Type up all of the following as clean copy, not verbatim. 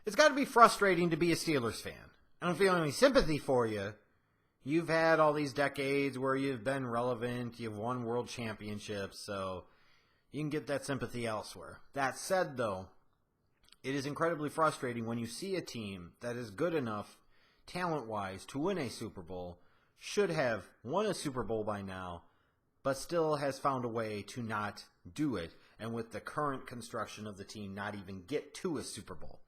It's got to be frustrating to be a Steelers fan. I don't feel any sympathy for you. You've had all these decades where you've been relevant, you've won world championships, so you can get that sympathy elsewhere. That said, though, it is incredibly frustrating when you see a team that is good enough, talent-wise, to win a Super Bowl, should have won a Super Bowl by now, but still has found a way to not do it, and with the current construction of the team, not even get to a Super Bowl.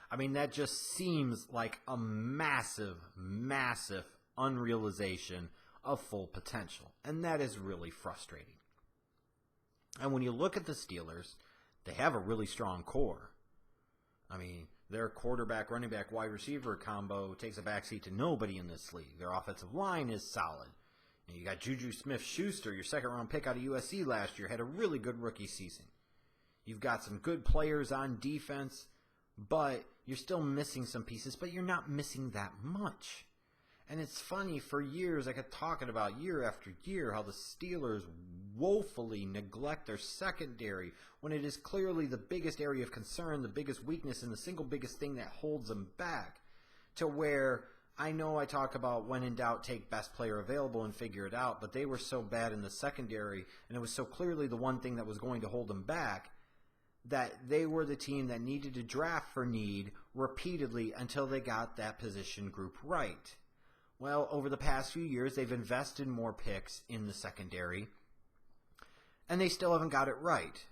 I mean, that just seems like a massive, massive unrealization of full potential, and that is really frustrating. And when you look at the Steelers, they have a really strong core. I mean, their quarterback, running back, wide receiver combo takes a backseat to nobody in this league. Their offensive line is solid. And you got JuJu Smith-Schuster, your second-round pick out of USC last year, had a really good rookie season. You've got some good players on defense, but you're still missing some pieces, but you're not missing that much. And it's funny, for years I kept talking about year after year how the Steelers woefully neglect their secondary when it is clearly the biggest area of concern, the biggest weakness, and the single biggest thing that holds them back. To where I know I talk about when in doubt, take best player available and figure it out, but they were so bad in the secondary, and it was so clearly the one thing that was going to hold them back, that they were the team that needed to draft for need repeatedly until they got that position group right. Well, over the past few years, they've invested more picks in the secondary, and they still haven't got it right.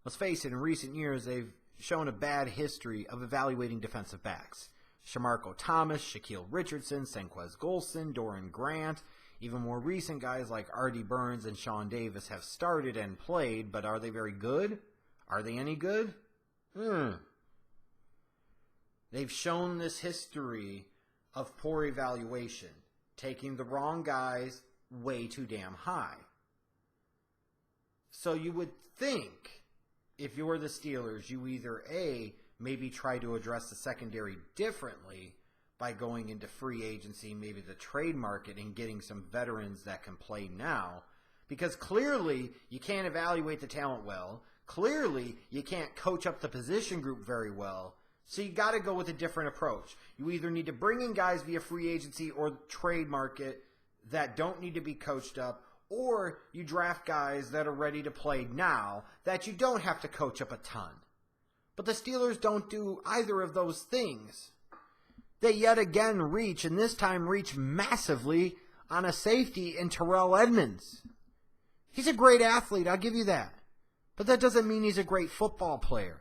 Let's face it, in recent years, they've shown a bad history of evaluating defensive backs. Shamarko Thomas, Shaquille Richardson, Senquez Golson, Doran Grant, even more recent guys like Artie Burns and Sean Davis have started and played, but are they very good? Are they any good? They've shown this history of poor evaluation, taking the wrong guys way too damn high. So you would think, if you're the Steelers, you either A, maybe try to address the secondary differently by going into free agency, maybe the trade market, and getting some veterans that can play now. Because clearly, you can't evaluate the talent well. Clearly, you can't coach up the position group very well. So you got to go with a different approach. You either need to bring in guys via free agency or trade market that don't need to be coached up, or you draft guys that are ready to play now that you don't have to coach up a ton. But the Steelers don't do either of those things. They yet again reach, and this time reach massively, on a safety in Terrell Edmunds. He's a great athlete, I'll give you that. But that doesn't mean he's a great football player.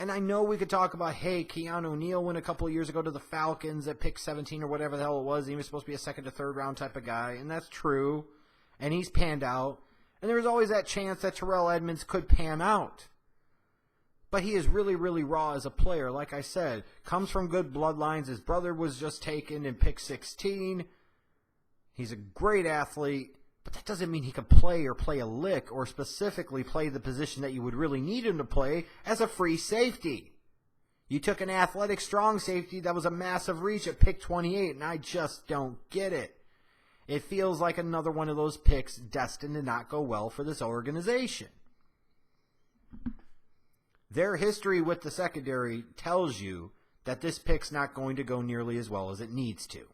And I know we could talk about, hey, Keanu Neal went a couple of years ago to the Falcons at pick 17 or whatever the hell it was. He was supposed to be a second to third round type of guy, and that's true. And he's panned out. And there was always that chance that Terrell Edmunds could pan out. But he is really, really raw as a player. Like I said, comes from good bloodlines. His brother was just taken in pick 16. He's a great athlete. But that doesn't mean he can play or play a lick or specifically play the position that you would really need him to play as a free safety. You took an athletic, strong safety that was a massive reach at pick 28, and I just don't get it. It feels like another one of those picks destined to not go well for this organization. Their history with the secondary tells you that this pick's not going to go nearly as well as it needs to.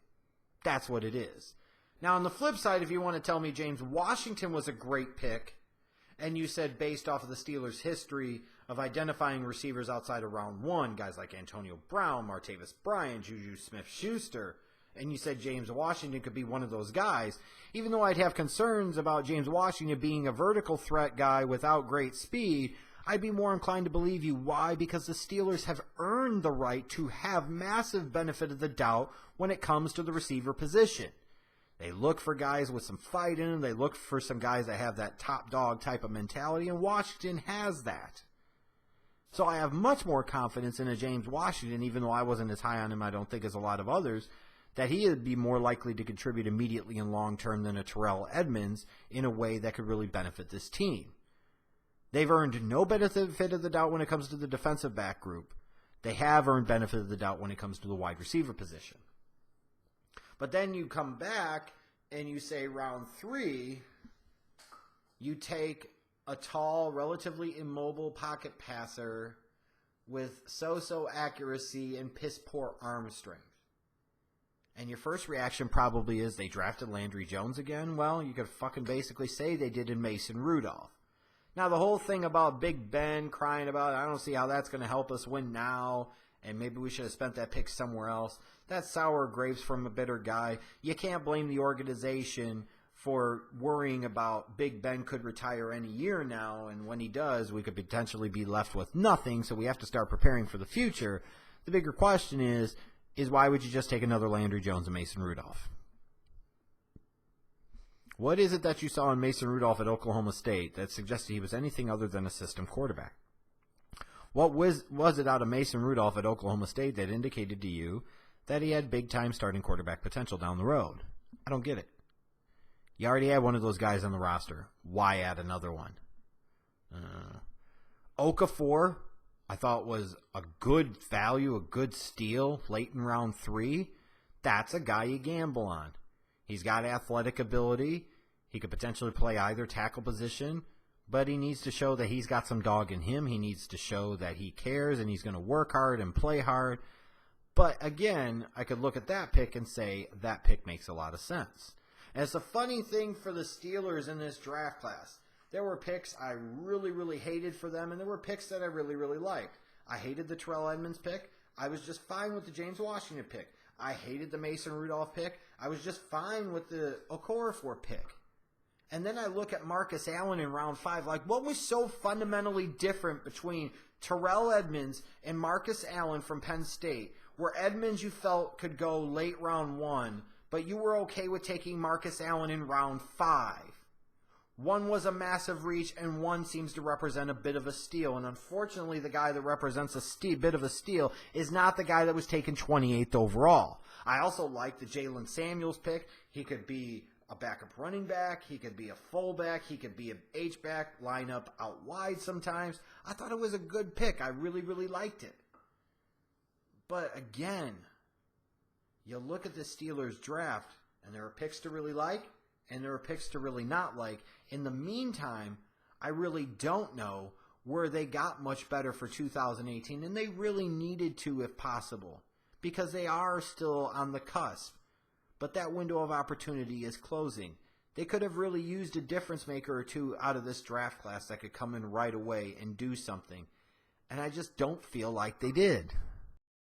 That's what it is. Now, on the flip side, if you want to tell me James Washington was a great pick, and you said based off of the Steelers' history of identifying receivers outside of round one, guys like Antonio Brown, Martavis Bryant, JuJu Smith-Schuster, and you said James Washington could be one of those guys, even though I'd have concerns about James Washington being a vertical threat guy without great speed, I'd be more inclined to believe you. Why? Because the Steelers have earned the right to have massive benefit of the doubt when it comes to the receiver position. They look for guys with some fight in them. They look for some guys that have that top dog type of mentality, and Washington has that. So I have much more confidence in a James Washington, even though I wasn't as high on him, I don't think, as a lot of others, that he would be more likely to contribute immediately and long term than a Terrell Edmunds in a way that could really benefit this team. They've earned no benefit of the doubt when it comes to the defensive back group. They have earned benefit of the doubt when it comes to the wide receiver position. But then you come back and you say round 3, you take a tall, relatively immobile pocket passer with so-so accuracy and piss-poor arm strength. And your first reaction probably is they drafted Landry Jones again? Well, you could fucking basically say they did in Mason Rudolph. Now, the whole thing about Big Ben crying about, I don't see how that's going to help us win now, and maybe we should have spent that pick somewhere else. That's sour grapes from a bitter guy. You can't blame the organization for worrying about Big Ben could retire any year now, and when he does, we could potentially be left with nothing, so we have to start preparing for the future. The bigger question is why would you just take another Landry Jones and Mason Rudolph? What is it that you saw in Mason Rudolph at Oklahoma State that suggested he was anything other than a system quarterback? What was it out of Mason Rudolph at Oklahoma State that indicated to you that he had big-time starting quarterback potential down the road? I don't get it. You already had one of those guys on the roster. Why add another one? Okorafor, I thought was a good value, a good steal late in round 3. That's a guy you gamble on. He's got athletic ability. He could potentially play either tackle position, but he needs to show that he's got some dog in him. He needs to show that he cares and he's going to work hard and play hard. But again, I could look at that pick and say that pick makes a lot of sense. And it's a funny thing for the Steelers in this draft class. There were picks I really, really hated for them, and there were picks that I really, really liked. I hated the Terrell Edmunds pick. I was just fine with the James Washington pick. I hated the Mason Rudolph pick. I was just fine with the Okorafor pick. And then I look at Marcus Allen in round 5. Like, what was so fundamentally different between Terrell Edmunds and Marcus Allen from Penn State, where Edmunds you felt could go late round 1, but you were okay with taking Marcus Allen in round 5? One was a massive reach, and one seems to represent a bit of a steal. And unfortunately, the guy that represents a bit of a steal is not the guy that was taken 28th overall. I also like the Jaylen Samuels pick. He could be a backup running back. He could be a fullback. He could be an H-back, line up out wide sometimes. I thought it was a good pick. I really, really liked it. But again, you look at the Steelers draft, and there are picks to really like, and there are picks to really not like. In the meantime, I really don't know where they got much better for 2018, and they really needed to if possible, because they are still on the cusp. But that window of opportunity is closing. They could have really used a difference maker or two out of this draft class that could come in right away and do something. And I just don't feel like they did.